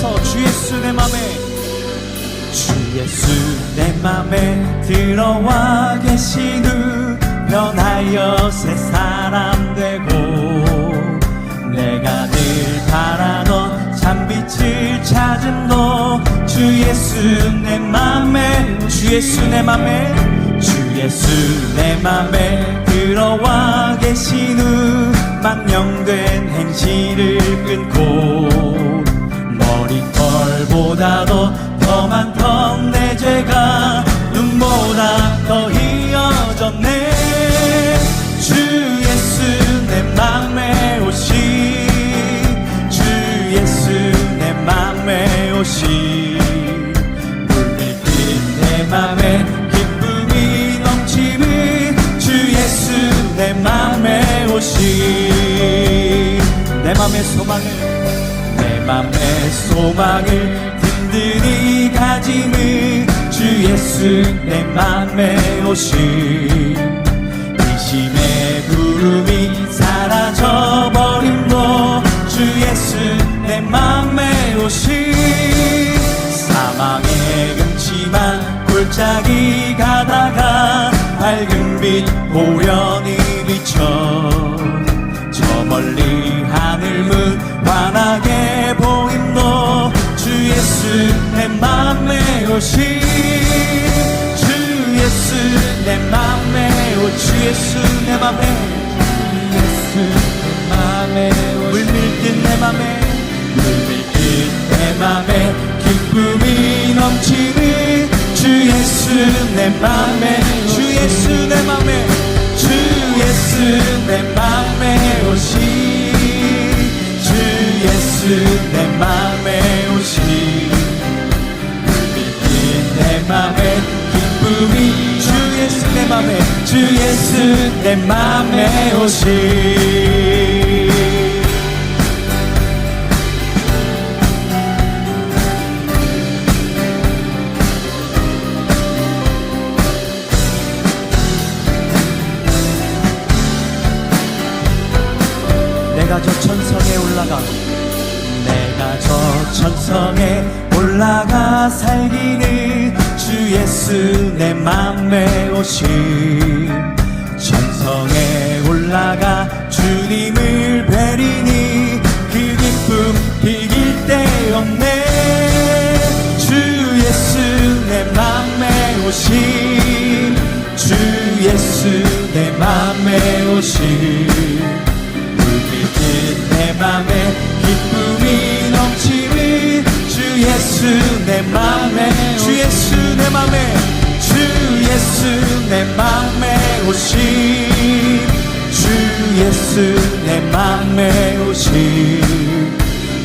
올려서 주 예수 내 맘에, 주 예수 내 맘에 들어와 계신 후 변하여 새 사람 되고, 내가 늘 바라던 참빛을 찾은 너, 주 예수 내 맘에, 주 예수 내 맘에, 주 예수 내 맘에 들어와 계신 후 망령된 행실을 끊고, 머리털보다도 더 많던 내 죄가 눈보다 더 희어졌네. 주 예수 내 맘에 오시, 주 예수 내 맘에 오시, 물밀듯 내 맘에 기쁨이 넘치는 주 예수 내 맘에 오시. 내 맘의 소망을, 내 맘의 소망을 든든히 가지는 주 예수 내 맘에 오시. 의심의 구름이 사라져버림도 주 예수 내 맘에 오시. 사망의 음침한 골짜기 가다가 밝은 빛 호련히 비쳐, 저 멀리 하늘문 환하게 보임도 주 예수 내 맘에 오시. 주 예수 내 맘에 오, 주 예수 내 맘에, 주 예수 내 맘에 오시. 물밀듯 내 맘에, 물밀듯 내 맘에 기쁨이 넘치는 주 예수 내 맘에, 주 예수 내 맘에, 주 예수 내 맘에 오시. 주 예수 내 맘에 오시. 물밀듯 내 맘에 기쁨이, 주 예수 내 맘에, 주 예수 내 맘에 오시. 내가 저 천성에 올라가, 내가 저 천성에 올라가 살기는 주 예수 내 맘에 오시. 천성에 올라가 주님을 뵈리니 그 기쁨 비길 데 없네. 주 예수 내 맘에 오시. 주 예수 내 맘에 오시. 내 맘에 기쁨이 넘치는 주 예수 내 맘에, 주 예수 내 맘에, 주 예수 내 맘에 오시. 주 예수 내 맘에 오시.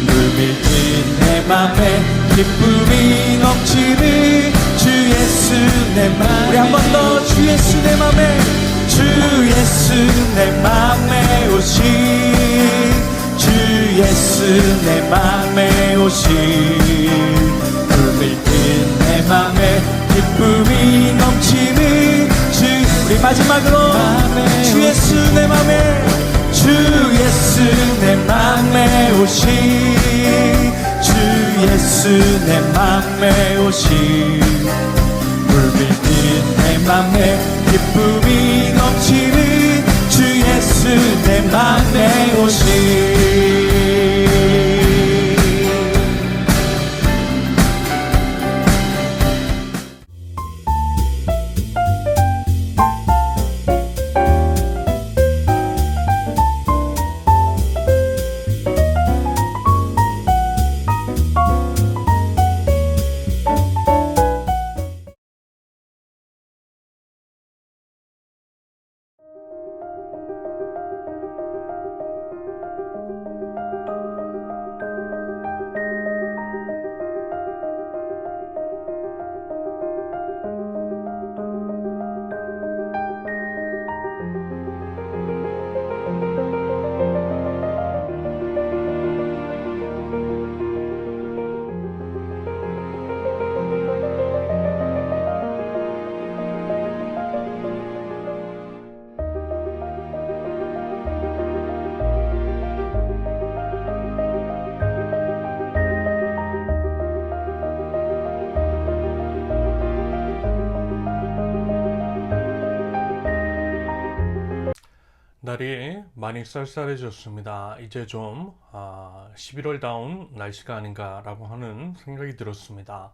물밀듯 내 맘에 기쁨이 넘치는 주 예수 내 맘에, 우리 한 번 더 주 예수 내 맘에, 주 예수 내 맘에 오시. 주 예수 내 맘에 오시. 물밀듯 내 맘에 기쁨이 넘치는 주, 우리 마지막으로 주 예수 내 맘에, 주 예수 내 맘에 오시. 주 예수 내 맘에 오시. 물밀듯 내 맘에 기쁨이 넘치는 주 예수 내 맘에 오시. 날이 많이 쌀쌀해졌습니다. 이제 좀 11월다운 날씨가 아닌가라고 하는 생각이 들었습니다.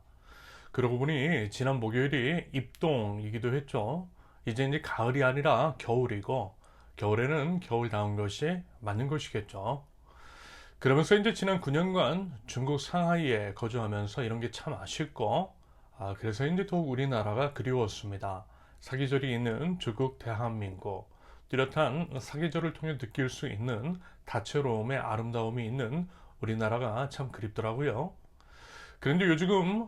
그러고 보니 지난 목요일이 입동이기도 했죠. 이제 가을이 아니라 겨울이고 겨울에는 겨울다운 것이 맞는 것이겠죠. 그러면서 이제 지난 9년간 중국 상하이에 거주하면서 이런 게 참 아쉽고 그래서 이제 더욱 우리나라가 그리웠습니다. 사계절이 있는 중국 대한민국, 뚜렷한 사계절을 통해 느낄 수 있는 다채로움의 아름다움이 있는 우리나라가 참 그립더라고요. 그런데 요즘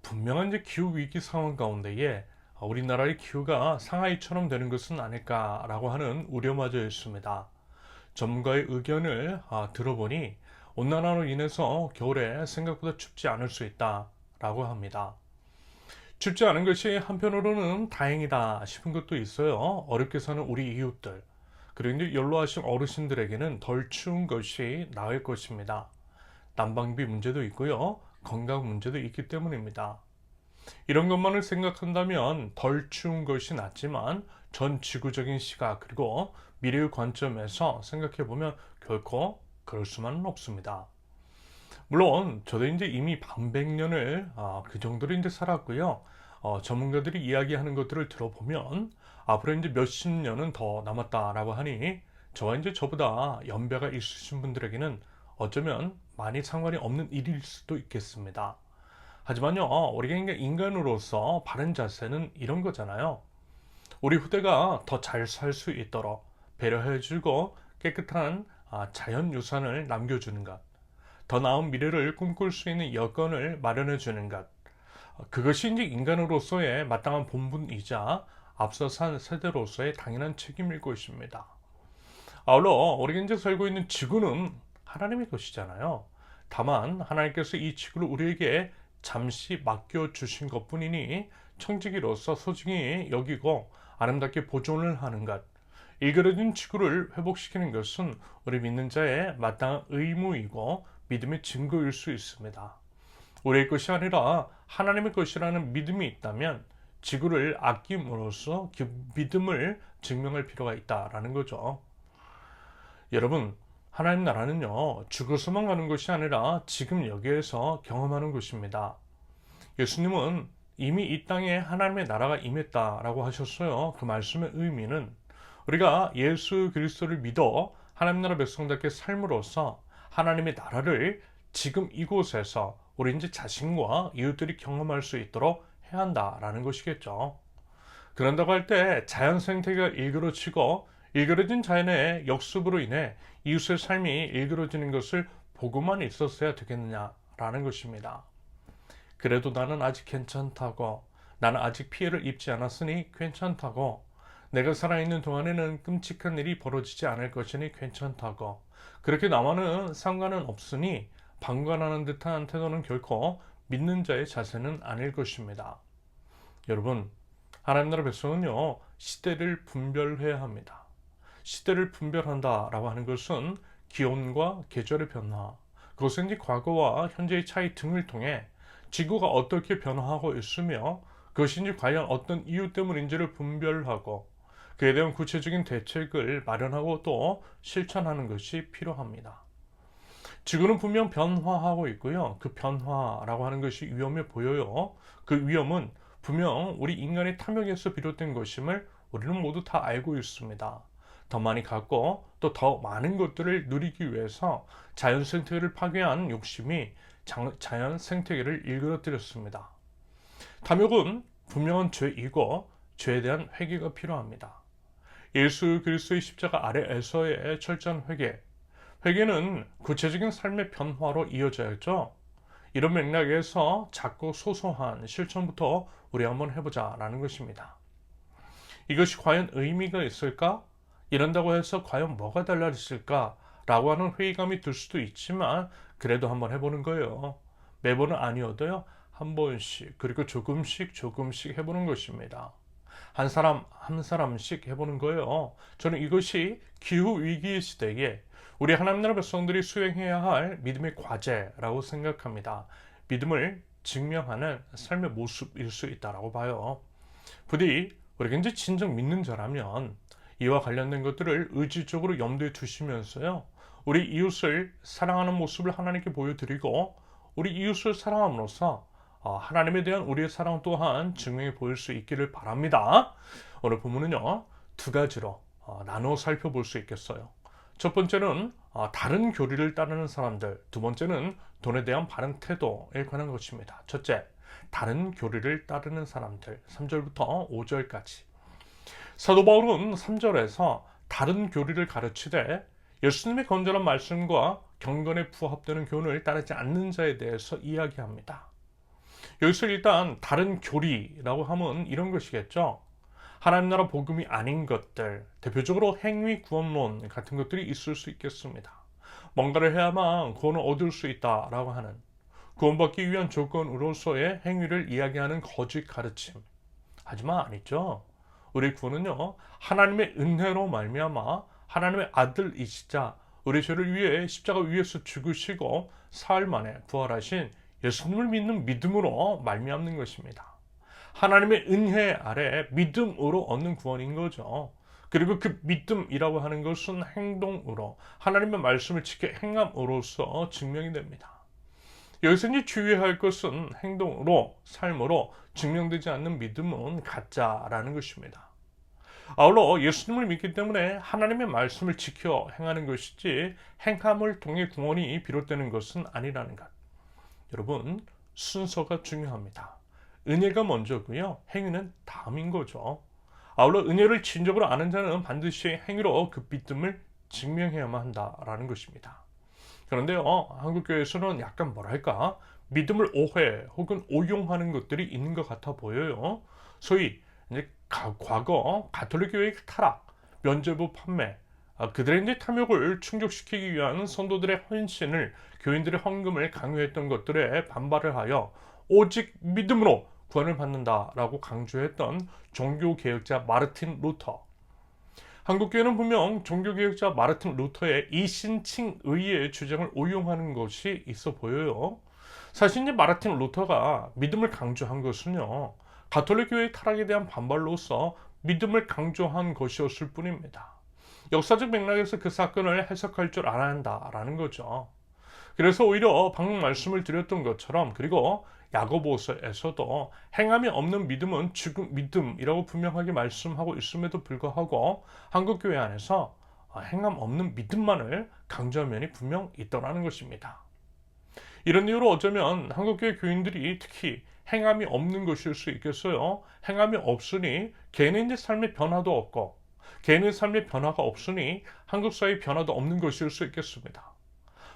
분명한 이제 기후 위기 상황 가운데에 우리나라의 기후가 상하이처럼 되는 것은 아닐까라고 하는 우려마저 있습니다. 전문가의 의견을 들어보니 온난화로 인해서 겨울에 생각보다 춥지 않을 수 있다라고 합니다. 춥지 않은 것이 한편으로는 다행이다 싶은 것도 있어요. 어렵게 사는 우리 이웃들, 그리고 이제 연로하신 어르신들에게는 덜 추운 것이 나을 것입니다. 난방비 문제도 있고요. 건강 문제도 있기 때문입니다. 이런 것만을 생각한다면 덜 추운 것이 낫지만 전 지구적인 시각 그리고 미래의 관점에서 생각해보면 결코 그럴 수만은 없습니다. 물론 저도 이제 이미 반백년을 그 정도로 이제 살았고요. 전문가들이 이야기하는 것들을 들어보면 앞으로 이제 몇십 년은 더 남았다라고 하니 저와 이제 저보다 연배가 있으신 분들에게는 어쩌면 많이 상관이 없는 일일 수도 있겠습니다. 하지만요, 우리가 인간으로서 바른 자세는 이런 거잖아요. 우리 후대가 더 잘 살 수 있도록 배려해주고 깨끗한 자연 유산을 남겨주는 것, 더 나은 미래를 꿈꿀 수 있는 여건을 마련해주는 것, 그것이 이제 인간으로서의 마땅한 본분이자 앞서 산 세대로서의 당연한 책임일 것입니다. 아울러 우리가 이제 살고 있는 지구는 하나님의 것이잖아요. 다만 하나님께서 이 지구를 우리에게 잠시 맡겨주신 것뿐이니 청지기로서 소중히 여기고 아름답게 보존을 하는 것, 일그러진 지구를 회복시키는 것은 우리 믿는 자의 마땅한 의무이고 믿음의 증거일 수 있습니다. 우리의 것이 아니라 하나님의 것이라는 믿음이 있다면 지구를 아낌으로써 그 믿음을 증명할 필요가 있다라는 거죠. 여러분, 하나님 나라는요, 죽어서만 가는 것이 아니라 지금 여기에서 경험하는 것입니다. 예수님은 이미 이 땅에 하나님의 나라가 임했다라고 하셨어요. 그 말씀의 의미는 우리가 예수 그리스도를 믿어 하나님 나라 백성답게 삶으로써 하나님의 나라를 지금 이곳에서 우리 이제 자신과 이웃들이 경험할 수 있도록 해야 한다라는 것이겠죠. 그런다고 할 때 자연 생태계가 일그러지고 일그러진 자연의 역습으로 인해 이웃의 삶이 일그러지는 것을 보고만 있었어야 되겠느냐라는 것입니다. 그래도 나는 아직 괜찮다고, 나는 아직 피해를 입지 않았으니 괜찮다고, 내가 살아있는 동안에는 끔찍한 일이 벌어지지 않을 것이니 괜찮다고, 그렇게 나와는 상관은 없으니 방관하는 듯한 태도는 결코 믿는 자의 자세는 아닐 것입니다. 여러분, 하나님 나라 백성은요, 시대를 분별해야 합니다. 시대를 분별한다라고 하는 것은 기온과 계절의 변화, 그것은 이제 과거와 현재의 차이 등을 통해 지구가 어떻게 변화하고 있으며 그것이 이제 과연 어떤 이유 때문인지를 분별하고 그에 대한 구체적인 대책을 마련하고 또 실천하는 것이 필요합니다. 지구는 분명 변화하고 있고요. 그 변화라고 하는 것이 위험해 보여요. 그 위험은 분명 우리 인간의 탐욕에서 비롯된 것임을 우리는 모두 다 알고 있습니다. 더 많이 갖고 또 더 많은 것들을 누리기 위해서 자연 생태계를 파괴한 욕심이 자연 생태계를 일그러뜨렸습니다. 탐욕은 분명한 죄이고 죄에 대한 회개가 필요합니다. 예수 그리스도의 십자가 아래에서의 철저한 회개, 회개는 구체적인 삶의 변화로 이어져야죠. 이런 맥락에서 작고 소소한 실천부터 우리 한번 해보자라는 것입니다. 이것이 과연 의미가 있을까? 이런다고 해서 과연 뭐가 달라졌을까? 라고 하는 회의감이 들 수도 있지만 그래도 한번 해보는 거예요. 매번은 아니어도요. 한 번씩 그리고 조금씩 해보는 것입니다. 한 사람 한 사람씩 해보는 거예요. 저는 이것이 기후위기 시대에 우리 하나님 나라 백성들이 수행해야 할 믿음의 과제라고 생각합니다. 믿음을 증명하는 삶의 모습일 수 있다고 봐요. 부디 우리가 이제 진정 믿는 자라면 이와 관련된 것들을 의지적으로 염두에 두시면서요, 우리 이웃을 사랑하는 모습을 하나님께 보여드리고 우리 이웃을 사랑함으로써 하나님에 대한 우리의 사랑 또한 증명해 보일 수 있기를 바랍니다. 오늘 본문은요, 두 가지로 나누어 살펴볼 수 있겠어요. 첫 번째는 다른 교리를 따르는 사람들, 두 번째는 돈에 대한 바른 태도에 관한 것입니다. 첫째, 다른 교리를 따르는 사람들, 3절부터 5절까지. 사도 바울은 3절에서 다른 교리를 가르치되 예수님의 건전한 말씀과 경건에 부합되는 교훈을 따르지 않는 자에 대해서 이야기합니다. 여기서 일단 다른 교리라고 하면 이런 것이겠죠. 하나님 나라 복음이 아닌 것들, 대표적으로 행위 구원론 같은 것들이 있을 수 있겠습니다. 뭔가를 해야만 구원을 얻을 수 있다라고 하는, 구원받기 위한 조건으로서의 행위를 이야기하는 거짓 가르침. 하지만 아니죠. 우리 구원은요, 하나님의 은혜로 말미암아 하나님의 아들이시자 우리 죄를 위해 십자가 위에서 죽으시고 사흘 만에 부활하신 예수님을 믿는 믿음으로 말미암는 것입니다. 하나님의 은혜 아래 믿음으로 얻는 구원인 거죠. 그리고 그 믿음이라고 하는 것은 행동으로 하나님의 말씀을 지켜 행함으로써 증명이 됩니다. 여기서 이제 주의할 것은 행동으로, 삶으로 증명되지 않는 믿음은 가짜라는 것입니다. 아울러 예수님을 믿기 때문에 하나님의 말씀을 지켜 행하는 것이지 행함을 통해 구원이 비롯되는 것은 아니라는 것. 여러분, 순서가 중요합니다. 은혜가 먼저고요, 행위는 다음인 거죠. 아울러 은혜를 진정으로 아는 자는 반드시 행위로 그 믿음을 증명해야만 한다라는 것입니다. 그런데요, 한국교회에서는 약간 뭐랄까, 믿음을 오해 혹은 오용하는 것들이 있는 것 같아 보여요. 소위 이제 과거 가톨릭 교회의 타락, 면죄부 판매, 그들의 이제 탐욕을 충족시키기 위한 성도들의 헌신을, 교인들의 헌금을 강요했던 것들에 반발을 하여 오직 믿음으로 구원을 받는다라고 강조했던 종교개혁자 마르틴 루터. 한국교회는 분명 종교개혁자 마르틴 루터의 이신칭의의 주장을 오용하는 것이 있어 보여요. 사실 이제 마르틴 루터가 믿음을 강조한 것은요, 가톨릭 교회의 타락에 대한 반발로서 믿음을 강조한 것이었을 뿐입니다. 역사적 맥락에서 그 사건을 해석할 줄 알아야 한다라는 거죠. 그래서 오히려 방금 말씀을 드렸던 것처럼, 그리고 야고보서에서도 행함이 없는 믿음은 죽은 믿음이라고 분명하게 말씀하고 있음에도 불구하고 한국교회 안에서 행함 없는 믿음만을 강조한 면이 분명 있더라는 것입니다. 이런 이유로 어쩌면 한국교회 교인들이 특히 행함이 없는 것일 수 있겠어요. 행함이 없으니 개인의 삶의 변화도 없고, 개인의 삶의 변화가 없으니 한국 사회의 변화도 없는 것일 수 있겠습니다.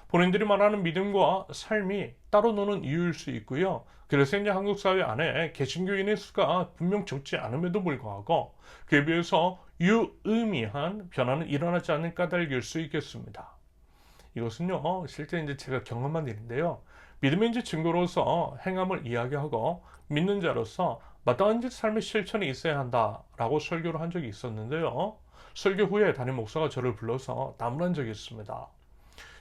본인들이 말하는 믿음과 삶이 따로 노는 이유일 수 있고요. 그래서 이제 한국 사회 안에 개신교인의 수가 분명 적지 않음에도 불구하고 그에 비해서 유의미한 변화는 일어나지 않는 까닭일 수 있겠습니다. 이것은요, 실제 이제 제가 경험한 일인데요. 믿음의 이제 증거로서 행함을 이야기하고 믿는 자로서 마땅한 이제 삶의 실천이 있어야 한다라고 설교를 한 적이 있었는데요. 설교 후에 담임 목사가 저를 불러서 나무란 적이 있습니다.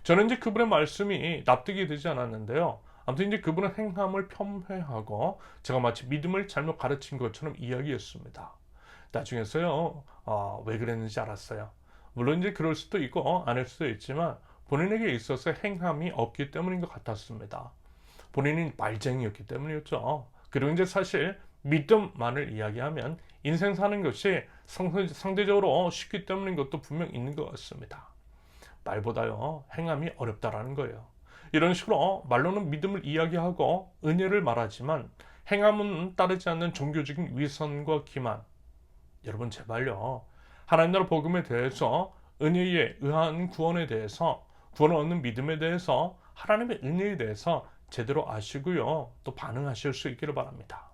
저는 이제 그분의 말씀이 납득이 되지 않았는데요. 아무튼 이제 그분은 행함을 폄훼하고 제가 마치 믿음을 잘못 가르친 것처럼 이야기했습니다. 나중에서요, 왜 그랬는지 알았어요. 물론 이제 그럴 수도 있고 아닐 수도 있지만 본인에게 있어서 행함이 없기 때문인 것 같았습니다. 본인이 말쟁이였기 때문이었죠. 그리고 이제 사실 믿음만을 이야기하면 인생 사는 것이 상대적으로 쉽기 때문인 것도 분명 있는 것 같습니다. 말보다요, 행함이 어렵다라는 거예요. 이런 식으로 말로는 믿음을 이야기하고 은혜를 말하지만 행함은 따르지 않는 종교적인 위선과 기만. 여러분 제발요, 하나님 나라 복음에 대해서, 은혜에 의한 구원에 대해서, 구원을 얻는 믿음에 대해서, 하나님의 은혜에 대해서 제대로 아시고요, 또 반응하실 수 있기를 바랍니다.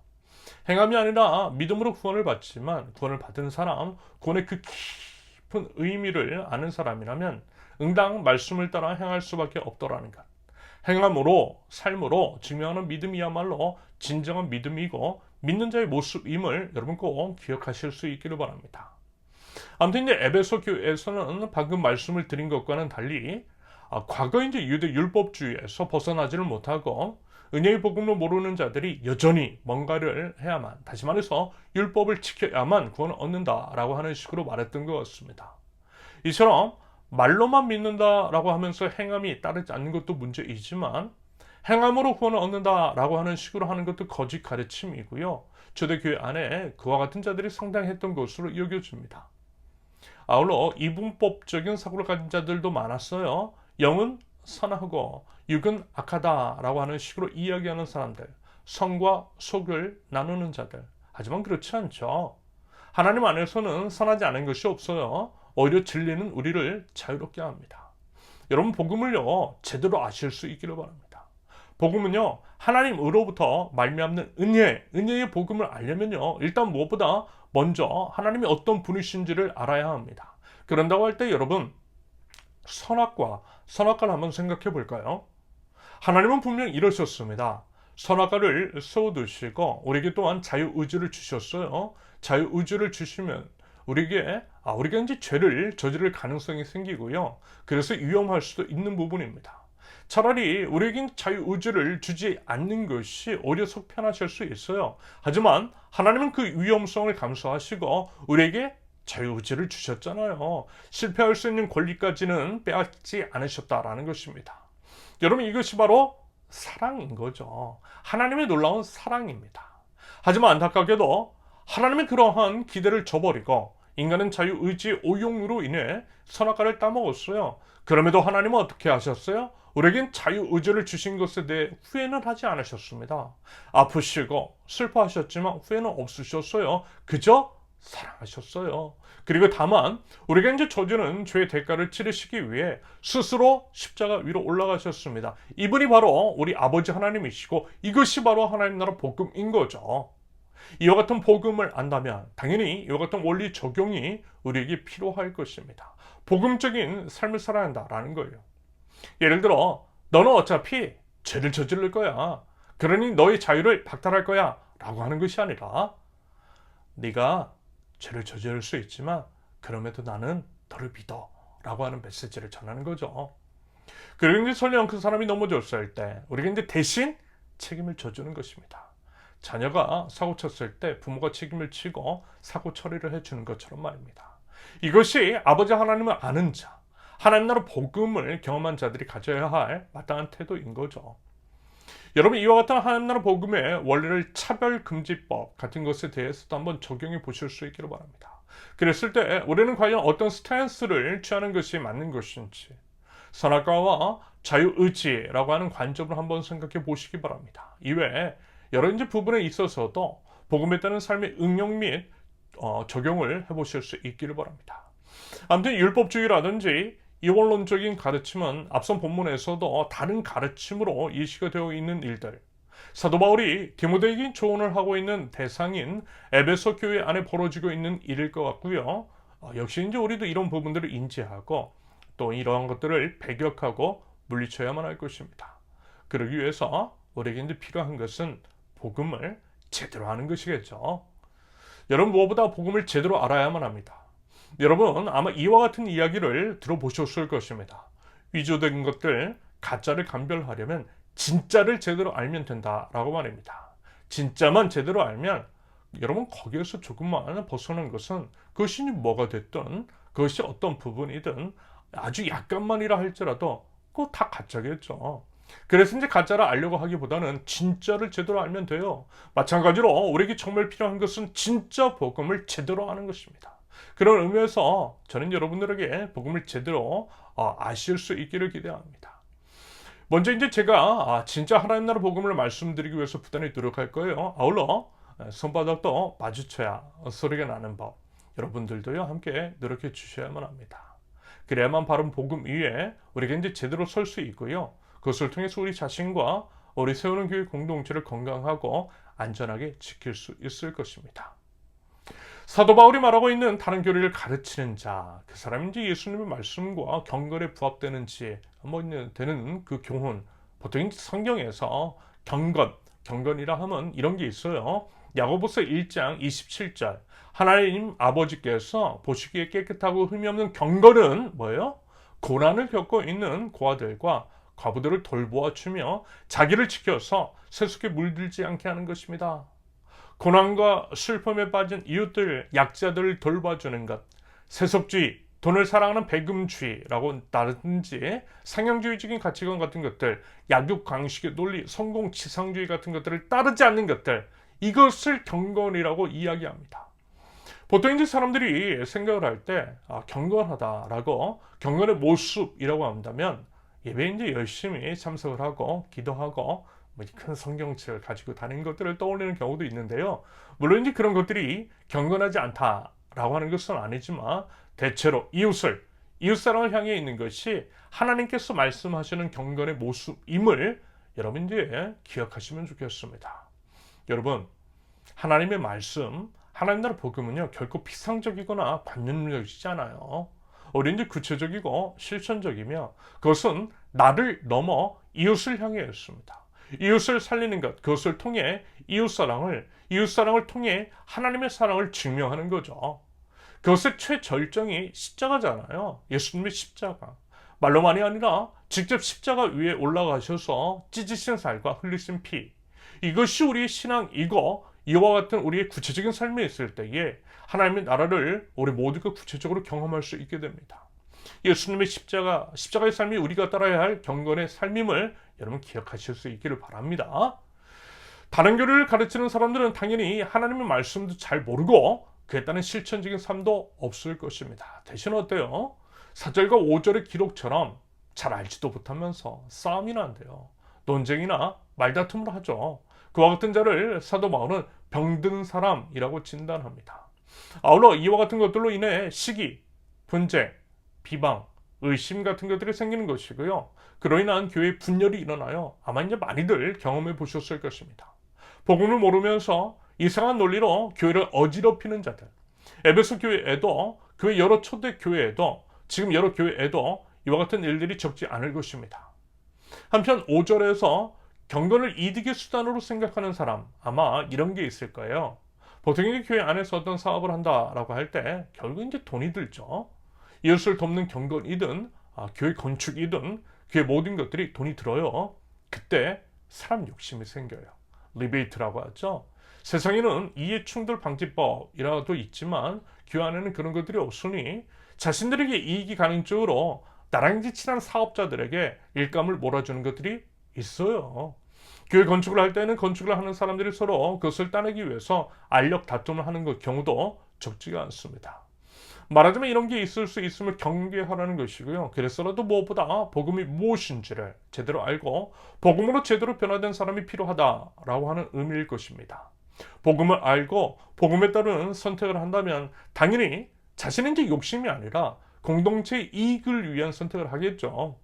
행함이 아니라 믿음으로 구원을 받지만 구원을 받은 사람, 구원의 그 깊은 의미를 아는 사람이라면 응당 말씀을 따라 행할 수밖에 없더라는 것. 행함으로, 삶으로 증명하는 믿음이야말로 진정한 믿음이고 믿는 자의 모습임을 여러분 꼭 기억하실 수 있기를 바랍니다. 아무튼 이제 에베소 교회에서는 방금 말씀을 드린 것과는 달리 과거 이제 유대 율법주의에서 벗어나지를 못하고 은혜의 복음을 모르는 자들이 여전히 뭔가를 해야만, 다시 말해서 율법을 지켜야만 구원을 얻는다라고 하는 식으로 말했던 것 같습니다. 이처럼 말로만 믿는다라고 하면서 행함이 따르지 않는 것도 문제이지만 행함으로 구원을 얻는다라고 하는 식으로 하는 것도 거짓 가르침이고요. 초대교회 안에 그와 같은 자들이 상당했던 것으로 여겨집니다. 아울러 이분법적인 사고를 가진 자들도 많았어요. 영은 선하고 육은 악하다라고 하는 식으로 이야기하는 사람들, 성과 속을 나누는 자들. 하지만 그렇지 않죠. 하나님 안에서는 선하지 않은 것이 없어요. 오히려 진리는 우리를 자유롭게 합니다. 여러분, 복음을요 제대로 아실 수 있기를 바랍니다. 복음은요 하나님으로부터 말미암는 은혜의 복음을 알려면요 일단 무엇보다 먼저 하나님이 어떤 분이신지를 알아야 합니다. 그런다고 할 때 여러분, 선악과를 한번 생각해 볼까요? 하나님은 분명 이러셨습니다. 선악과를 세워두시고 우리에게 또한 자유의지를 주셨어요. 자유의지를 주시면 우리가 이제 죄를 저지를 가능성이 생기고요. 그래서 위험할 수도 있는 부분입니다. 차라리 우리에게 자유의지를 주지 않는 것이 오히려 속 편하실 수 있어요. 하지만 하나님은 그 위험성을 감수하시고 우리에게 자유의지를 주셨잖아요. 실패할 수 있는 권리까지는 빼앗지 않으셨다라는 것입니다. 여러분, 이것이 바로 사랑인 거죠. 하나님의 놀라운 사랑입니다. 하지만 안타깝게도 하나님의 그러한 기대를 저버리고 인간은 자유의지 오용으로 인해 선악과를 따먹었어요. 그럼에도 하나님은 어떻게 하셨어요? 우리에겐 자유의지를 주신 것에 대해 후회는 하지 않으셨습니다. 아프시고 슬퍼하셨지만 후회는 없으셨어요. 그저 사랑하셨어요. 그리고 다만 우리가 이제 저지른 죄의 대가를 치르시기 위해 스스로 십자가 위로 올라가셨습니다. 이분이 바로 우리 아버지 하나님이시고 이것이 바로 하나님 나라 복음인 거죠. 이와 같은 복음을 안다면 당연히 이와 같은 원리 적용이 우리에게 필요할 것입니다. 복음적인 삶을 살아야 한다라는 거예요. 예를 들어 너는 어차피 죄를 저지를 거야. 그러니 너의 자유를 박탈할 거야 라고 하는 것이 아니라 네가 죄를 저지를 수 있지만 그럼에도 나는 너를 믿어 라고 하는 메시지를 전하는 거죠. 그리고 이제 설령 그 사람이 넘어졌을 때 우리가 이제 대신 책임을 져주는 것입니다. 자녀가 사고 쳤을 때 부모가 책임을 지고 사고 처리를 해주는 것처럼 말입니다. 이것이 아버지 하나님을 아는 자, 하나님 나라 복음을 경험한 자들이 가져야 할 마땅한 태도인 거죠. 여러분, 이와 같은 하나님 나라 복음의 원리를 차별금지법 같은 것에 대해서도 한번 적용해 보실 수 있기를 바랍니다. 그랬을 때 우리는 과연 어떤 스탠스를 취하는 것이 맞는 것인지 선악과와 자유의지라고 하는 관점을 한번 생각해 보시기 바랍니다. 이외에 여러 이제 부분에 있어서도 복음에 따른 삶의 응용 및 적용을 해보실 수 있기를 바랍니다. 아무튼 율법주의라든지 이원론적인 가르침은 앞선 본문에서도 다른 가르침으로 예시가 되어 있는 일들, 사도 바울이 디모데에게 조언을 하고 있는 대상인 에베소 교회 안에 벌어지고 있는 일일 것 같고요. 역시 이제 우리도 이런 부분들을 인지하고 또 이러한 것들을 배격하고 물리쳐야만 할 것입니다. 그러기 위해서 우리에게 이제 필요한 것은 복음을 제대로 하는 것이겠죠. 여러분, 무엇보다 복음을 제대로 알아야만 합니다. 여러분, 아마 이와 같은 이야기를 들어보셨을 것입니다. 위조된 것들, 가짜를 감별하려면 진짜를 제대로 알면 된다라고 말입니다. 진짜만 제대로 알면 여러분 거기에서 조금만 벗어난 것은 그것이 뭐가 됐든 그것이 어떤 부분이든 아주 약간만이라 할지라도 그거 다 가짜겠죠. 그래서 이제 가짜를 알려고 하기보다는 진짜를 제대로 알면 돼요. 마찬가지로 우리에게 정말 필요한 것은 진짜 복음을 제대로 아는 것입니다. 그런 의미에서 저는 여러분들에게 복음을 제대로 아실 수 있기를 기대합니다. 먼저 이제 제가 진짜 하나님 나라 복음을 말씀드리기 위해서 부단히 노력할 거예요. 아울러 손바닥도 마주쳐야 소리가 나는 법, 여러분들도요 함께 노력해 주셔야만 합니다. 그래야만 바른 복음 위에 우리가 이제 제대로 설 수 있고요. 그것을 통해서 우리 자신과 우리 세우는 교회 공동체를 건강하고 안전하게 지킬 수 있을 것입니다. 사도 바울이 말하고 있는 다른 교리를 가르치는 자, 그 사람인지 예수님의 말씀과 경건에 부합되는지 되는 그 교훈, 보통 성경에서 경건이라 하면 이런 게 있어요. 야고보서 1장 27절, 하나님 아버지께서 보시기에 깨끗하고 흠이 없는 경건은 뭐예요? 고난을 겪고 있는 고아들과 과부들을 돌보아주며 자기를 지켜서 세속에 물들지 않게 하는 것입니다. 고난과 슬픔에 빠진 이웃들, 약자들을 돌봐주는 것, 세속주의, 돈을 사랑하는 배금주의라고 나든지 상향주의적인 가치관 같은 것들, 약육강식의 논리, 성공치상주의 같은 것들을 따르지 않는 것들, 이것을 경건이라고 이야기합니다. 보통 이제 사람들이 생각을 할 때 경건하다라고, 경건의 모습이라고 한다면 예배에 이제 열심히 참석을 하고 기도하고 큰 성경책을 가지고 다니는 것들을 떠올리는 경우도 있는데요. 물론 이제 그런 것들이 경건하지 않다라고 하는 것은 아니지만 대체로 이웃사랑을 향해 있는 것이 하나님께서 말씀하시는 경건의 모습임을 여러분 이제 기억하시면 좋겠습니다. 여러분, 하나님의 말씀, 하나님 나라 복음은요 결코 피상적이거나 관념적이지 않아요. 우리 이제 구체적이고 실천적이며 그것은 나를 넘어 이웃을 향해 있습니다. 이웃을 살리는 것, 그것을 통해 이웃사랑을 통해 하나님의 사랑을 증명하는 거죠. 그것의 최절정이 십자가잖아요. 예수님의 십자가. 말로만이 아니라 직접 십자가 위에 올라가셔서 찢으신 살과 흘리신 피. 이것이 우리의 신앙이고 이와 같은 우리의 구체적인 삶에 있을 때에 하나님의 나라를 우리 모두가 구체적으로 경험할 수 있게 됩니다. 예수님의 십자가의 삶이 우리가 따라야 할 경건의 삶임을 여러분 기억하실 수 있기를 바랍니다. 다른 교리를 가르치는 사람들은 당연히 하나님의 말씀도 잘 모르고 그에 따른 실천적인 삶도 없을 것입니다. 대신 어때요? 4절과 5절의 기록처럼 잘 알지도 못하면서 싸움이 난대요. 논쟁이나 말다툼을 하죠. 그와 같은 자를 사도 바울은 병든 사람이라고 진단합니다. 아울러 이와 같은 것들로 인해 시기, 분쟁, 비방, 의심 같은 것들이 생기는 것이고요. 그로 인한 교회의 분열이 일어나요. 아마 이제 많이들 경험해 보셨을 것입니다. 복음을 모르면서 이상한 논리로 교회를 어지럽히는 자들. 에베소 교회에도 교회 여러 초대 교회에도 지금 여러 교회에도 이와 같은 일들이 적지 않을 것입니다. 한편 5절에서 경건을 이득의 수단으로 생각하는 사람, 아마 이런 게 있을 거예요. 보통 이제 교회 안에서 어떤 사업을 한다라고 할 때 결국 이제 돈이 들죠. 이웃을 돕는 경건이든 교회 건축이든 교회 모든 것들이 돈이 들어요. 그때 사람 욕심이 생겨요. 리베이트라고 하죠. 세상에는 이해충돌 방지법이라도 있지만 교회 안에는 그런 것들이 없으니 자신들에게 이익이 가는 쪽으로 나랑 친한 사업자들에게 일감을 몰아주는 것들이 있어요. 교회 건축을 할 때는 건축을 하는 사람들이 서로 그것을 따내기 위해서 알력 다툼을 하는 경우도 적지가 않습니다. 말하자면 이런 게 있을 수 있음을 경계하라는 것이고요. 그래서라도 무엇보다 복음이 무엇인지를 제대로 알고 복음으로 제대로 변화된 사람이 필요하다라고 하는 의미일 것입니다. 복음을 알고 복음에 따른 선택을 한다면 당연히 자신의 이제 욕심이 아니라 공동체의 이익을 위한 선택을 하겠죠.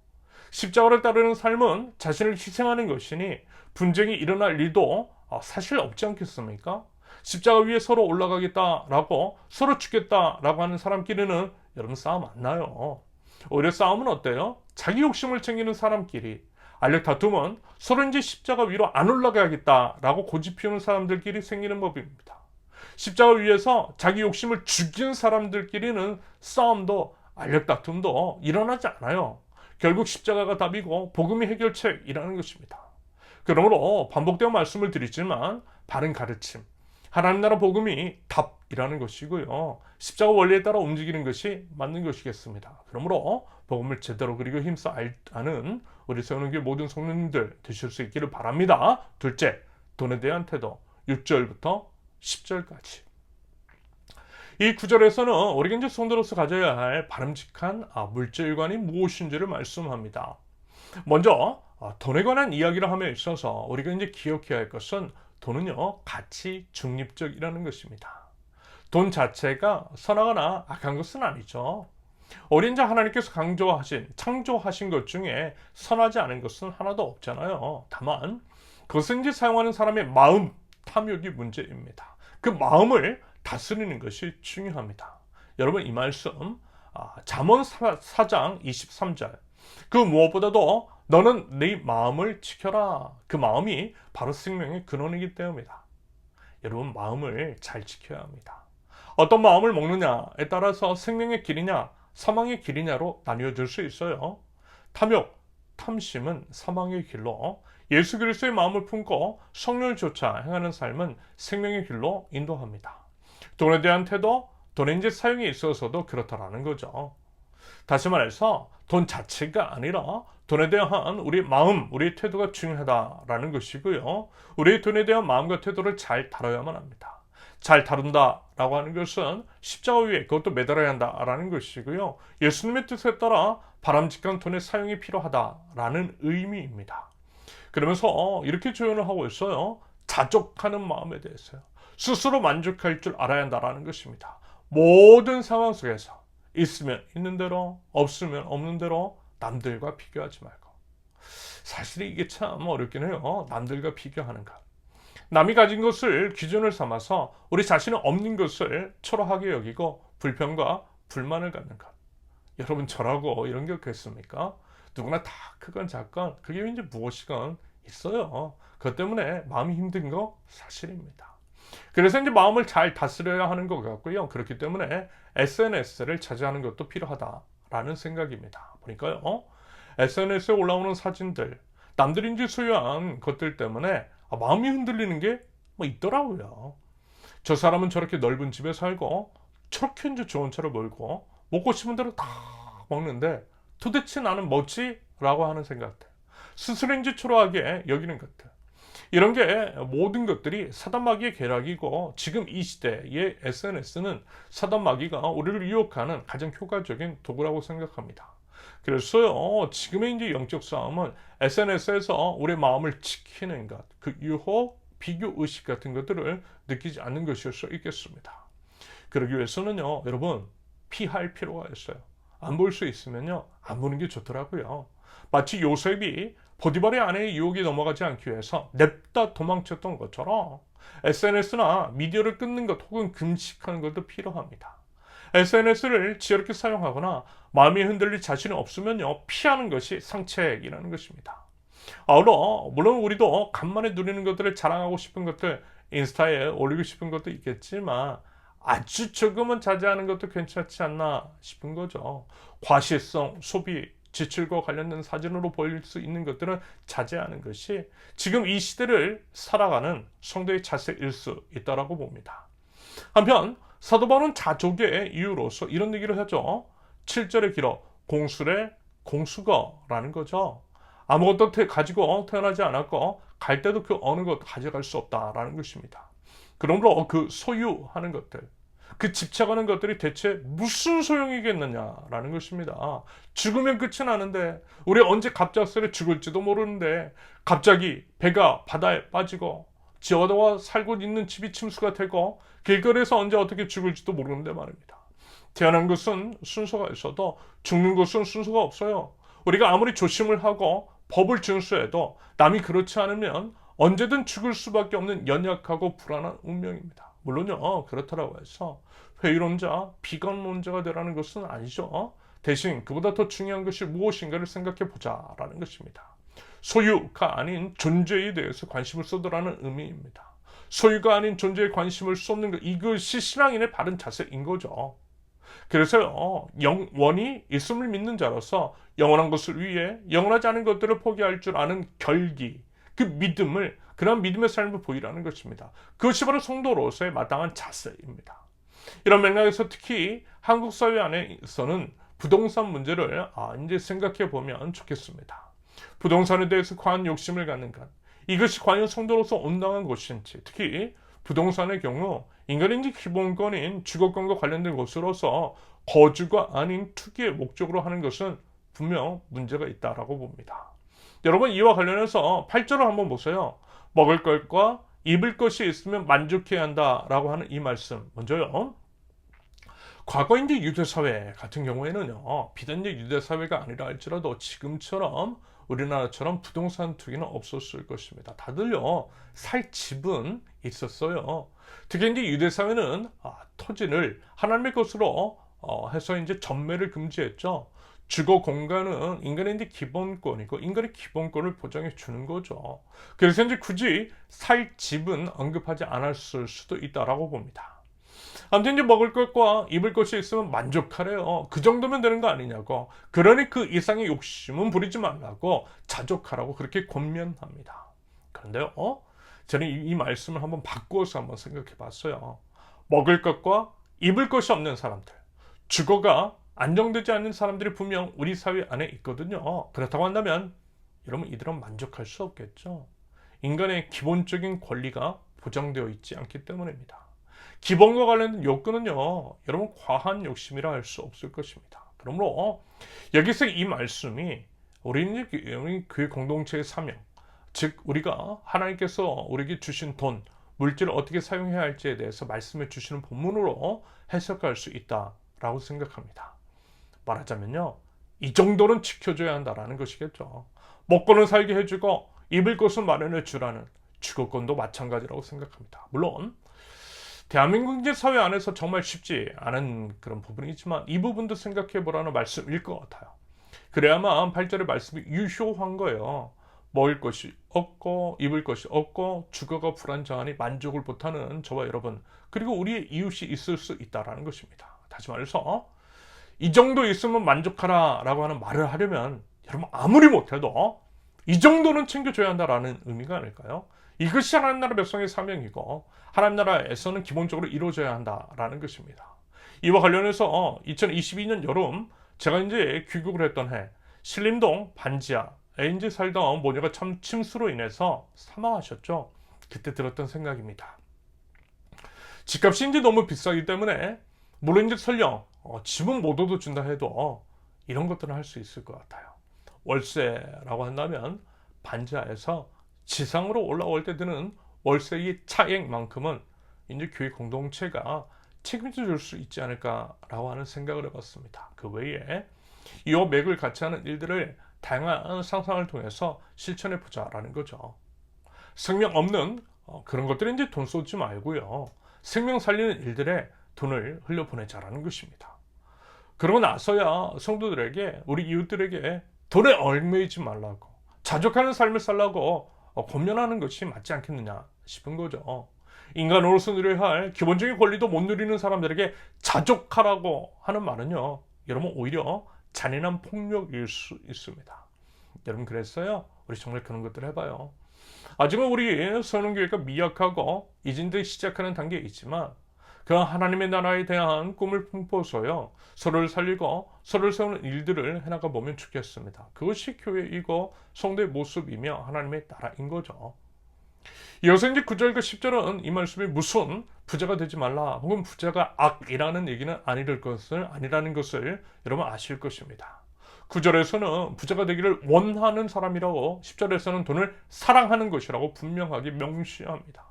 십자가를 따르는 삶은 자신을 희생하는 것이니 분쟁이 일어날 리도 사실 없지 않겠습니까? 십자가 위에 서로 올라가겠다라고 서로 죽겠다라고 하는 사람끼리는 여러분 싸움 안 나요. 오히려 싸움은 어때요? 자기 욕심을 챙기는 사람끼리, 알력 다툼은 서로 이제 십자가 위로 안 올라가야겠다라고 고집 피우는 사람들끼리 생기는 법입니다. 십자가 위에서 자기 욕심을 죽인 사람들끼리는 싸움도 알력 다툼도 일어나지 않아요. 결국 십자가가 답이고 복음이 해결책이라는 것입니다. 그러므로 반복되어 말씀을 드리지만 바른 가르침, 하나님 나라 복음이 답이라는 것이고요. 십자가 원리에 따라 움직이는 것이 맞는 것이겠습니다. 그러므로 복음을 제대로 그리고 힘써 아는 우리 세우는교회 모든 성도님들 되실 수 있기를 바랍니다. 둘째, 돈에 대한 태도 6절부터 10절까지. 이 구절에서는 우리가 이제 성도로서 가져야 할 바람직한 물질관이 무엇인지를 말씀합니다. 먼저 돈에 관한 이야기를 함에 있어서 우리가 이제 기억해야 할 것은 돈은요 가치 중립적이라는 것입니다. 돈 자체가 선하거나 악한 것은 아니죠. 우리 이제 하나님께서 창조하신 것 중에 선하지 않은 것은 하나도 없잖아요. 다만 그것은 이제 사용하는 사람의 마음 탐욕이 문제입니다. 그 마음을 다스리는 것이 중요합니다. 여러분 이 말씀 잠언 4장 23절 그 무엇보다도 너는 네 마음을 지켜라. 그 마음이 바로 생명의 근원이기 때문이다. 여러분 마음을 잘 지켜야 합니다. 어떤 마음을 먹느냐에 따라서 생명의 길이냐 사망의 길이냐로 나뉘어질 수 있어요. 탐욕, 탐심은 사망의 길로, 예수 그리스도의 마음을 품고 성령을 쫓아 행하는 삶은 생명의 길로 인도합니다. 돈에 대한 태도, 돈의 이제 사용에 있어서도 그렇다라는 거죠. 다시 말해서 돈 자체가 아니라 돈에 대한 우리 마음, 우리의 태도가 중요하다라는 것이고요. 우리의 돈에 대한 마음과 태도를 잘 다뤄야만 합니다. 잘 다룬다라고 하는 것은 십자가 위에 그것도 매달아야 한다라는 것이고요. 예수님의 뜻에 따라 바람직한 돈의 사용이 필요하다라는 의미입니다. 그러면서 이렇게 조언을 하고 있어요. 자족하는 마음에 대해서요. 스스로 만족할 줄 알아야 한다라는 것입니다. 모든 상황 속에서 있으면 있는 대로, 없으면 없는 대로 남들과 비교하지 말고. 사실 이게 참 어렵긴 해요. 남들과 비교하는 것. 남이 가진 것을 기준을 삼아서 우리 자신은 없는 것을 초라하게 여기고 불평과 불만을 갖는 것. 여러분 저라고 이런 게 없겠습니까? 누구나 다 크건 작건 그게 이제 무엇이건 있어요. 그것 때문에 마음이 힘든 거 사실입니다. 그래서 이제 마음을 잘 다스려야 하는 것 같고요. 그렇기 때문에 SNS를 자제하는 것도 필요하다라는 생각입니다. 보니까요. SNS에 올라오는 사진들, 남들이 이제 소유한 것들 때문에 마음이 흔들리는 게 뭐 있더라고요. 저 사람은 저렇게 넓은 집에 살고 저렇게 이제 좋은 차를 몰고 먹고 싶은 대로 다 먹는데 도대체 나는 뭐지? 라고 하는 생각들. 스스로 이제 초라하게 여기는 것들. 이런 게 모든 것들이 사단마귀의 계략이고 지금 이 시대의 SNS는 사단마귀가 우리를 유혹하는 가장 효과적인 도구라고 생각합니다. 그래서요, 지금의 이제 영적 싸움은 SNS에서 우리의 마음을 지키는 것, 그 유혹, 비교 의식 같은 것들을 느끼지 않는 것일 수 있겠습니다. 그러기 위해서는요, 여러분, 피할 필요가 있어요. 안 볼 수 있으면요, 안 보는 게 좋더라고요. 마치 요셉이 보디발의 아내의 유혹에 넘어가지 않기 위해서 냅다 도망쳤던 것처럼 SNS나 미디어를 끊는 것 혹은 금식하는 것도 필요합니다. SNS를 지혜롭게 사용하거나 마음이 흔들릴 자신이 없으면요, 피하는 것이 상책이라는 것입니다. 물론 우리도 간만에 누리는 것들을 자랑하고 싶은 것들, 인스타에 올리고 싶은 것도 있겠지만 아주 조금은 자제하는 것도 괜찮지 않나 싶은 거죠. 과시성, 소비, 지출과 관련된 사진으로 보일 수 있는 것들은 자제하는 것이 지금 이 시대를 살아가는 성도의 자세일 수 있다고 봅니다. 한편 사도 바울은 자족의 이유로서 이런 얘기를 하죠. 7절에 길어 공술의 공수거라는 거죠. 아무것도 가지고 태어나지 않았고 갈 때도 그 어느 것 가져갈 수 없다라는 것입니다. 그러므로 그 소유하는 것들, 그 집착하는 것들이 대체 무슨 소용이겠느냐라는 것입니다. 죽으면 끝이 나는데 우리 언제 갑작스레 죽을지도 모르는데 갑자기 배가 바다에 빠지고 지어다가 살고 있는 집이 침수가 되고 길거리에서 언제 어떻게 죽을지도 모르는데 말입니다. 태어난 것은 순서가 있어도 죽는 것은 순서가 없어요. 우리가 아무리 조심을 하고 법을 준수해도 남이 그렇지 않으면 언제든 죽을 수밖에 없는 연약하고 불안한 운명입니다. 물론요, 그렇다고 해서 회의론자, 비관론자가 되라는 것은 아니죠. 대신 그보다 더 중요한 것이 무엇인가를 생각해 보자라는 것입니다. 소유가 아닌 존재에 대해서 관심을 쏟으라는 의미입니다. 소유가 아닌 존재에 관심을 쏟는 것, 이것이 신앙인의 바른 자세인 거죠. 그래서 영원히 있음을 믿는 자로서 영원한 것을 위해 영원하지 않은 것들을 포기할 줄 아는 결기, 그 믿음을, 그런 믿음의 삶을 보이라는 것입니다. 그것이 바로 성도로서의 마땅한 자세입니다. 이런 맥락에서 특히 한국 사회 안에서는 부동산 문제를 이제 생각해 보면 좋겠습니다. 부동산에 대해서 과한 욕심을 갖는 것, 이것이 과연 성도로서 온당한 것인지, 특히 부동산의 경우 인간의 기본권인 주거권과 관련된 것으로서 거주가 아닌 투기의 목적으로 하는 것은 분명 문제가 있다라고 봅니다. 여러분, 이와 관련해서 8절을 한번 보세요. 먹을 것과 입을 것이 있으면 만족해야 한다라고 하는 이 말씀. 먼저요, 과거 이제 유대사회 같은 경우에는요, 비단 이제 유대사회가 아니라 할지라도 지금처럼 우리나라처럼 부동산 투기는 없었을 것입니다. 다들요, 살 집은 있었어요. 특히 이제 유대사회는 토지를 하나님의 것으로 해서 이제 전매를 금지했죠. 주거 공간은 인간의 이제 기본권이고 인간의 기본권을 보장해 주는 거죠. 그래서 이제 굳이 살 집은 언급하지 않았을 수도 있다라고 봅니다. 아무튼 이제 먹을 것과 입을 것이 있으면 만족하래요. 그 정도면 되는 거 아니냐고. 그러니 그 이상의 욕심은 부리지 말라고 자족하라고 그렇게 권면합니다. 그런데요, 저는 이 말씀을 한번 바꾸어서 한번 생각해 봤어요. 먹을 것과 입을 것이 없는 사람들, 주거가 안정되지 않는 사람들이 분명 우리 사회 안에 있거든요. 그렇다고 한다면 여러분 이들은 만족할 수 없겠죠. 인간의 기본적인 권리가 보장되어 있지 않기 때문입니다. 기본과 관련된 욕구는요, 여러분 과한 욕심이라 할 수 없을 것입니다. 그러므로 여기서 이 말씀이 우리 교회 공동체의 사명, 즉 우리가 하나님께서 우리에게 주신 돈, 물질을 어떻게 사용해야 할지에 대해서 말씀해 주시는 본문으로 해석할 수 있다라고 생각합니다. 말하자면요, 이 정도는 지켜줘야 한다라는 것이겠죠. 먹고는 살게 해주고 입을 것은 마련해 주라는 주거권도 마찬가지라고 생각합니다. 물론 대한민국 경제 사회 안에서 정말 쉽지 않은 그런 부분이지만 이 부분도 생각해 보라는 말씀일 것 같아요. 그래야만 8절의 말씀이 유효한 거예요. 먹을 것이 없고 입을 것이 없고 주거가 불안정하니 만족을 못하는 저와 여러분, 그리고 우리의 이웃이 있을 수 있다는 것입니다. 다시 말해서 이 정도 있으면 만족하라 라고 하는 말을 하려면 여러분 아무리 못해도 이 정도는 챙겨줘야 한다라는 의미가 아닐까요? 이것이 하나님 나라 백성의 사명이고 하나님 나라에서는 기본적으로 이루어져야 한다라는 것입니다. 이와 관련해서 2022년 여름 제가 이제 귀국을 했던 해 신림동 반지하에 이제 살던 모녀가 참 침수로 인해서 사망하셨죠. 그때 들었던 생각입니다. 집값이 이제 너무 비싸기 때문에 물론 이제 설령 집은 못 얻어준다 해도 이런 것들은 할 수 있을 것 같아요. 월세라고 한다면 반지하에서 지상으로 올라올 때 드는 월세의 차액만큼은 이제 교회 공동체가 책임져 줄 수 있지 않을까라고 하는 생각을 해봤습니다. 그 외에 이 맥을 같이 하는 일들을 다양한 상상을 통해서 실천해 보자라는 거죠. 생명 없는 그런 것들에 이제 돈 쏟지 말고요. 생명 살리는 일들에 돈을 흘려보내자라는 것입니다. 그러고 나서야 성도들에게, 우리 이웃들에게 돈에 얽매이지 말라고, 자족하는 삶을 살라고 권면하는 것이 맞지 않겠느냐 싶은 거죠. 인간으로서 누려야 할 기본적인 권리도 못 누리는 사람들에게 자족하라고 하는 말은요, 여러분 오히려 잔인한 폭력일 수 있습니다. 여러분 그랬어요? 우리 정말 그런 것들을 해봐요. 아직은 우리 선원교회가 미약하고 이진들 시작하는 단계에 있지만 그 하나님의 나라에 대한 꿈을 품고서요, 서로를 살리고 서로를 세우는 일들을 해나가 보면 좋겠습니다. 그것이 교회이고 성도의 모습이며 하나님의 나라인 거죠. 이어서 이제 9절과 10절은 이 말씀이 무슨 부자가 되지 말라 혹은 부자가 악이라는 얘기는 아니라는 것을 여러분 아실 것입니다. 9절에서는 부자가 되기를 원하는 사람이라고, 10절에서는 돈을 사랑하는 것이라고 분명하게 명시합니다.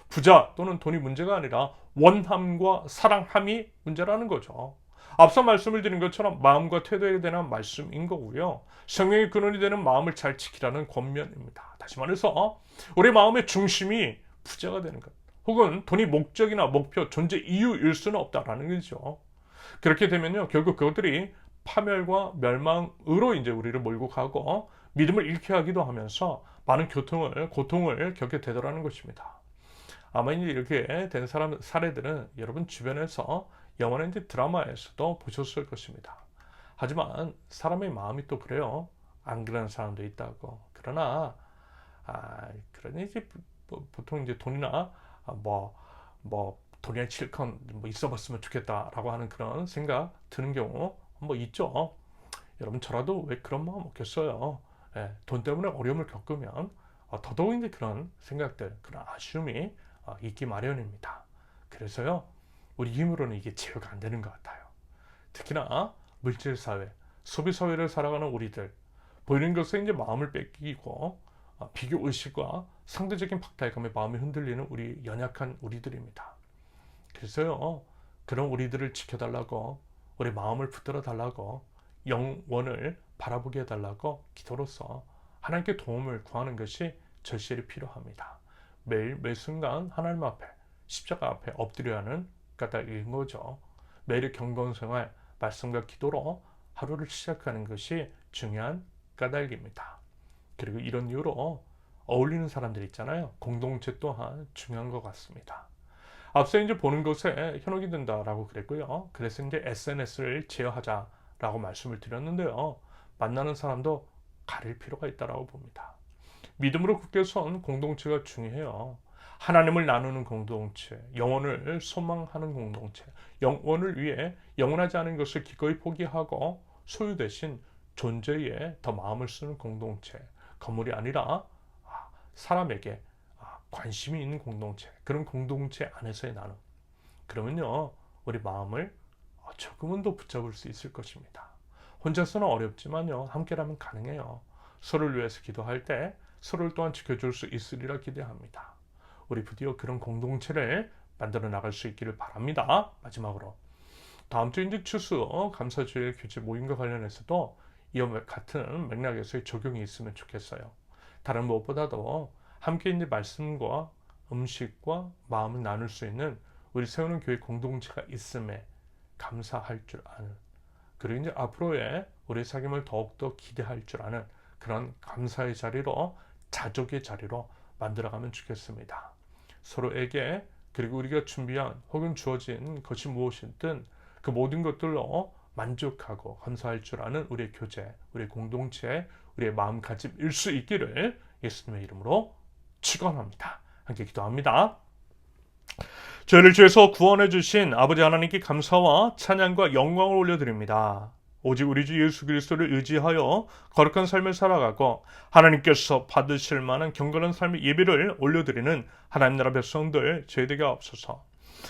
부자 또는 돈이 문제가 아니라 원함과 사랑함이 문제라는 거죠. 앞서 말씀을 드린 것처럼 마음과 태도에 대한 말씀인 거고요. 생명의 근원이 되는 마음을 잘 지키라는 권면입니다. 다시 말해서 우리 마음의 중심이 부자가 되는 것, 혹은 돈이 목적이나 목표, 존재 이유일 수는 없다라는 거죠. 그렇게 되면요, 결국 그것들이 파멸과 멸망으로 이제 우리를 몰고 가고 믿음을 잃게 하기도 하면서 많은 고통을 겪게 되더라는 것입니다. 아마 이제 이렇게 된 사례들은 여러분 주변에서 영화나 이제 드라마에서도 보셨을 것입니다. 하지만 사람의 마음이 또 그래요. 안 그러는 사람도 있다고. 그러나 그러니 이제 보통 이제 돈이나 돈이나 실컷 있어봤으면 좋겠다라고 하는 그런 생각 드는 경우 있죠. 여러분 저라도 왜 그런 마음 없겠어요. 돈 때문에 어려움을 겪으면 더더욱 이제 그런 생각들, 그런 아쉬움이 있기 마련입니다. 그래서요, 우리 힘으로는 이게 제어가 안 되는 것 같아요. 특히나 물질사회, 소비사회를 살아가는 우리들, 보이는 것에 이제 마음을 뺏기고 비교의식과 상대적인 박탈감에 마음이 흔들리는 우리 연약한 우리들입니다. 그래서요, 그런 우리들을 지켜달라고, 우리 마음을 붙들어 달라고, 영원을 바라보게 해달라고 기도로서 하나님께 도움을 구하는 것이 절실히 필요합니다. 매일 매 순간 하나님 앞에, 십자가 앞에 엎드려야 하는 까닭인 거죠. 매일의 경건생활, 말씀과 기도로 하루를 시작하는 것이 중요한 까닭입니다. 그리고 이런 이유로 어울리는 사람들 있잖아요. 공동체 또한 중요한 것 같습니다. 앞서 이제 보는 것에 현혹이 든다라고 그랬고요. 그래서 이제 SNS를 제어하자라고 말씀을 드렸는데요. 만나는 사람도 가릴 필요가 있다라고 봅니다. 믿음으로 굳게 선 공동체가 중요해요. 하나님을 나누는 공동체, 영혼을 소망하는 공동체, 영혼을 위해 영원하지 않은 것을 기꺼이 포기하고 소유 대신 존재에 더 마음을 쓰는 공동체, 건물이 아니라 사람에게 관심이 있는 공동체, 그런 공동체 안에서의 나눔. 그러면요, 우리 마음을 조금은 더 붙잡을 수 있을 것입니다. 혼자서는 어렵지만요, 함께라면 가능해요. 서로를 위해서 기도할 때 서로를 또한 지켜줄 수 있으리라 기대합니다. 우리 부디어 그런 공동체를 만들어 나갈 수 있기를 바랍니다. 마지막으로 다음 주 이제 추수 감사주일 교제 모임과 관련해서도 이와 같은 맥락에서의 적용이 있으면 좋겠어요. 다른 무엇보다도 함께 이제 말씀과 음식과 마음을 나눌 수 있는 우리 세우는 교회 공동체가 있음에 감사할 줄 아는, 그리고 이제 앞으로의 우리 사귐을 더욱더 기대할 줄 아는 그런 감사의 자리로, 자족의 자리로 만들어가면 좋겠습니다. 서로에게, 그리고 우리가 준비한 혹은 주어진 것이 무엇이든 그 모든 것들로 만족하고 감사할 줄 아는 우리의 교제, 우리의 공동체, 우리의 마음가짐일 수 있기를 예수님의 이름으로 축원합니다. 함께 기도합니다. 저희를 주에서 구원해 주신 아버지 하나님께 감사와 찬양과 영광을 올려드립니다. 오직 우리 주 예수 그리스도를 의지하여 거룩한 삶을 살아가고 하나님께서 받으실 만한 경건한 삶의 예배를 올려드리는 하나님 나라 백성들 저희에게 없어서,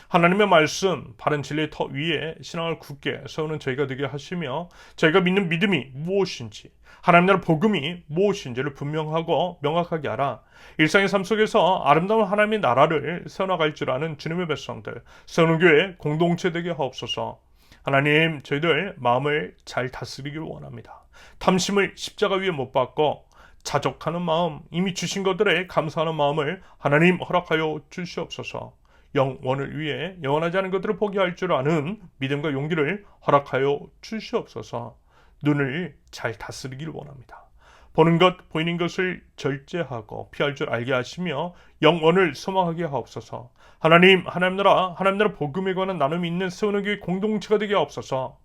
하나님의 말씀 바른 진리의 터 위에 신앙을 굳게 세우는 저희가 되게 하시며, 저희가 믿는 믿음이 무엇인지, 하나님 나라 복음이 무엇인지를 분명하고 명확하게 알아 일상의 삶 속에서 아름다운 하나님의 나라를 세워나갈 줄 아는 주님의 백성들, 세우는 교회 공동체 되게 하옵소서. 하나님, 저희들 마음을 잘 다스리길 원합니다. 탐심을 십자가 위에 못 박고 자족하는 마음, 이미 주신 것들에 감사하는 마음을 하나님 허락하여 주시옵소서. 영원을 위해 영원하지 않은 것들을 포기할 줄 아는 믿음과 용기를 허락하여 주시옵소서. 눈을 잘 다스리길 원합니다. 보는 것, 보이는 것을 절제하고 피할 줄 알게 하시며 영원을 소망하게 하옵소서. 하나님 나라 복음에 관한 나눔이 있는 세우는 교회 공동체가 되게 하옵소서.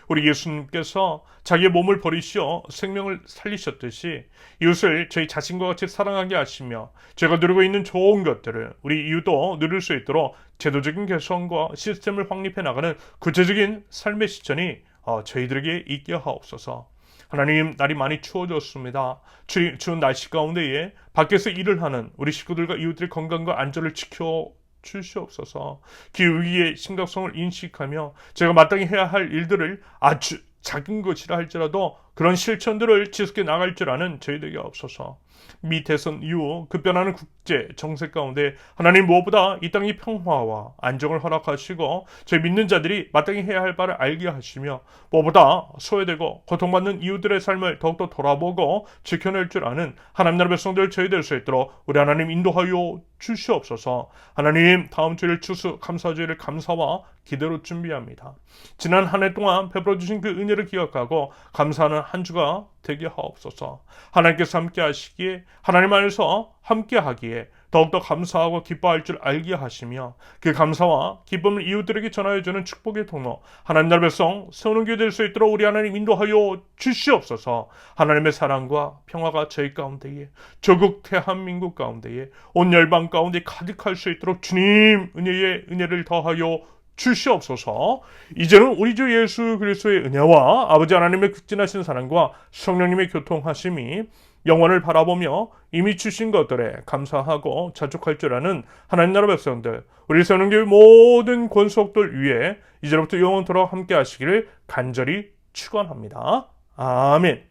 우리 예수님께서 자기의 몸을 버리시어 생명을 살리셨듯이 이웃을 저희 자신과 같이 사랑하게 하시며, 제가 누리고 있는 좋은 것들을 우리 이웃도 누릴 수 있도록 제도적인 개선과 시스템을 확립해 나가는 구체적인 삶의 실천이 저희들에게 있게 하옵소서. 하나님, 날이 많이 추워졌습니다. 추운 날씨 가운데에 밖에서 일을 하는 우리 식구들과 이웃들의 건강과 안전을 지켜 주시옵소서. 기후위기의 심각성을 인식하며 제가 마땅히 해야 할 일들을 아주 작은 것이라 할지라도 그런 실천들을 지속해 나갈 줄 아는 저희들에게 없어서, 미 대선 이후 급변하는 국제 정세 가운데 하나님 무엇보다 이 땅의 평화와 안정을 허락하시고 저희 믿는 자들이 마땅히 해야 할 바를 알게 하시며, 무엇보다 소외되고 고통받는 이웃들의 삶을 더욱더 돌아보고 지켜낼 줄 아는 하나님 나라 백성들 저희 될 수 있도록 우리 하나님 인도하여 주시옵소서. 하나님, 다음 주일 추수 감사주일을 감사와 기대로 준비합니다. 지난 한 해 동안 베풀어 주신 그 은혜를 기억하고 감사하는 한 주가 되게 하옵소서. 하나님께서 함께 하시기에, 하나님 안에서 함께 하기에 더욱더 감사하고 기뻐할 줄 알게 하시며, 그 감사와 기쁨을 이웃들에게 전하여주는 축복의 통로 하나님 나라 백성 세우는 교회 될 수 있도록 우리 하나님 인도하여 주시옵소서. 하나님의 사랑과 평화가 저희 가운데에, 조국 대한민국 가운데에, 온 열방 가운데 가득할 수 있도록 주님 은혜를 더하여 주시옵소서. 이제는 우리 주 예수 그리스도의 은혜와 아버지 하나님의 극진하신 사랑과 성령님의 교통하심이 영원을 바라보며 이미 주신 것들에 감사하고 자족할 줄 아는 하나님 나라 백성들, 우리 세우는 교회 모든 권속들 위에 이제부터 영원토록 함께 하시기를 간절히 축원합니다. 아멘.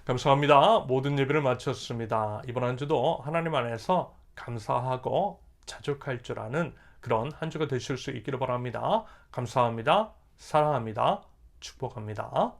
감사합니다. 모든 예배를 마쳤습니다. 이번 한 주도 하나님 안에서 감사하고 자족할 줄 아는 그런 한 주가 되실 수 있기를 바랍니다. 감사합니다. 사랑합니다. 축복합니다.